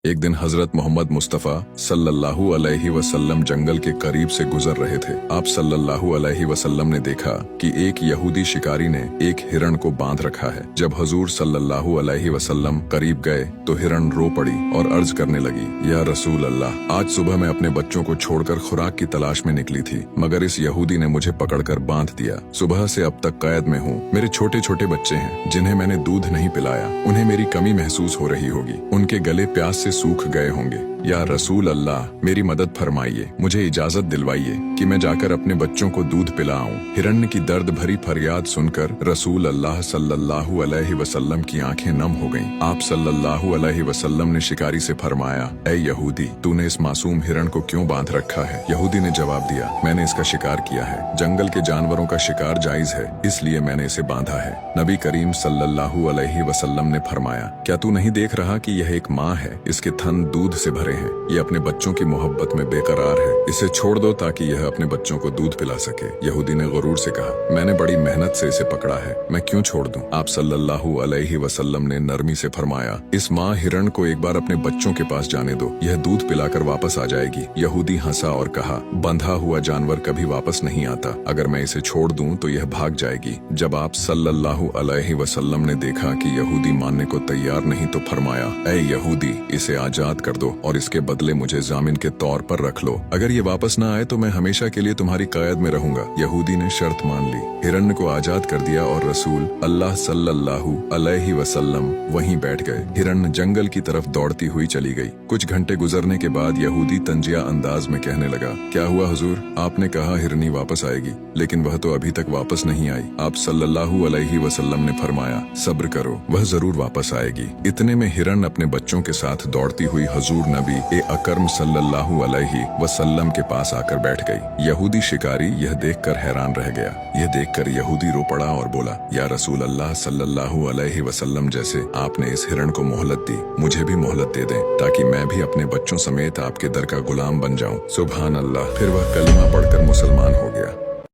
एक दिन हजरत मोहम्मद मुस्तफ़ा सल्लल्लाहु अलैहि वसल्लम जंगल के करीब से गुजर रहे थे। आप सल्लल्लाहु अलैहि वसल्लम ने देखा कि एक यहूदी शिकारी ने एक हिरण को बांध रखा है। जब हजूर सल्लल्लाहु अलैहि वसल्लम करीब गए तो हिरण रो पड़ी और अर्ज करने लगी, या रसूल अल्लाह, आज सुबह मैं अपने बच्चों को छोड़कर खुराक की तलाश में निकली थी, मगर इस यहूदी ने मुझे पकड़कर बांध दिया। सुबह से अब तक कैद में हूँ। मेरे छोटे छोटे बच्चे हैं जिन्हें मैंने दूध नहीं पिलाया। उन्हें मेरी कमी महसूस हो रही होगी। उनके गले प्यास से सूख गए होंगे। या रसूल अल्लाह, मेरी मदद फरमाइए, मुझे इजाजत दिलवाइए कि मैं जाकर अपने बच्चों को दूध पिलाऊं। हिरण्य की दर्द भरी फरियाद सुनकर रसूल अल्लाह सल्लल्लाहु अलैहि वसल्लम की आंखें नम हो गईं। आप सल्लल्लाहु अलैहि वसल्लम ने शिकारी से फरमाया, ऐ यहूदी, तूने इस मासूम हिरण को क्यों बांध रखा है? यहूदी ने जवाब दिया, मैंने इसका शिकार किया है। जंगल के जानवरों का शिकार जायज है, इसलिए मैंने इसे बांधा है। नबी करीम सल्लल्लाहु अलैहि वसल्लम ने फरमाया, क्या तू नहीं देख रहा कि यह एक माँ है? इसके थन दूध से भरे हैं। ये अपने बच्चों की मोहब्बत में बेकरार है। इसे छोड़ दो ताकि यह अपने बच्चों को दूध पिला सके। यहूदी ने गुरूर से कहा, मैंने बड़ी मेहनत से इसे पकड़ा है, मैं क्यों छोड़ दूं? आप सल्लल्लाहु अलैहि वसल्लम ने नरमी से फरमाया, इस माँ हिरण को एक बार अपने बच्चों के पास जाने दो, यह दूध पिलाकर वापस आ जाएगी। यहूदी हंसा और कहा, बंधा हुआ जानवर कभी वापस नहीं आता। अगर मैं इसे छोड़ दूं तो यह भाग जाएगी। जब आप सल्लल्लाहु अलैहि वसल्लम ने देखा कि यहूदी मानने को तैयार नहीं तो फरमाया, ऐ यहूदी, इसे आजाद कर दो और इसके बदले मुझे जामिन के तौर पर रख लो। अगर ये वापस ना आए तो मैं हमेशा के लिए तुम्हारी कैद में रहूंगा। यहूदी ने शर्त मान ली। हिरण्य को आजाद कर दिया और रसूल अल्लाह सल्लल्लाहु अलैहि वसल्लम वहीं बैठ गए। हिरण्य जंगल की तरफ दौड़ती हुई चली गई। कुछ घंटे गुजरने के बाद यहूदी तंजिया अंदाज में कहने लगा, क्या हुआ हुजूर? आपने कहा हिरनी वापस आएगी, लेकिन वह तो अभी तक वापस नहीं आई। आप सल्लल्लाहु अलैहि वसल्लम ने फरमाया, सब्र करो, वह जरूर वापस आएगी। इतने में हिरन अपने बच्चों के साथ दौड़ती हुई हजूर नबी अकरम सल्लल्लाहु अलैहि वसल्लम के पास आकर बैठ गई। यहूदी शिकारी यह देखकर हैरान रह गया। यह देखकर यहूदी रो पड़ा और बोला, या रसूल अल्लाह सल्लल्लाहु अलैहि वसल्लम, जैसे आपने इस हिरण को मोहलत दी, मुझे भी मोहलत दे दें ताकि मैं भी अपने बच्चों समेत आपके दर का गुलाम बन जाऊं। सुभान अल्लाह। फिर वह कलिमा पढ़कर मुसलमान हो गया।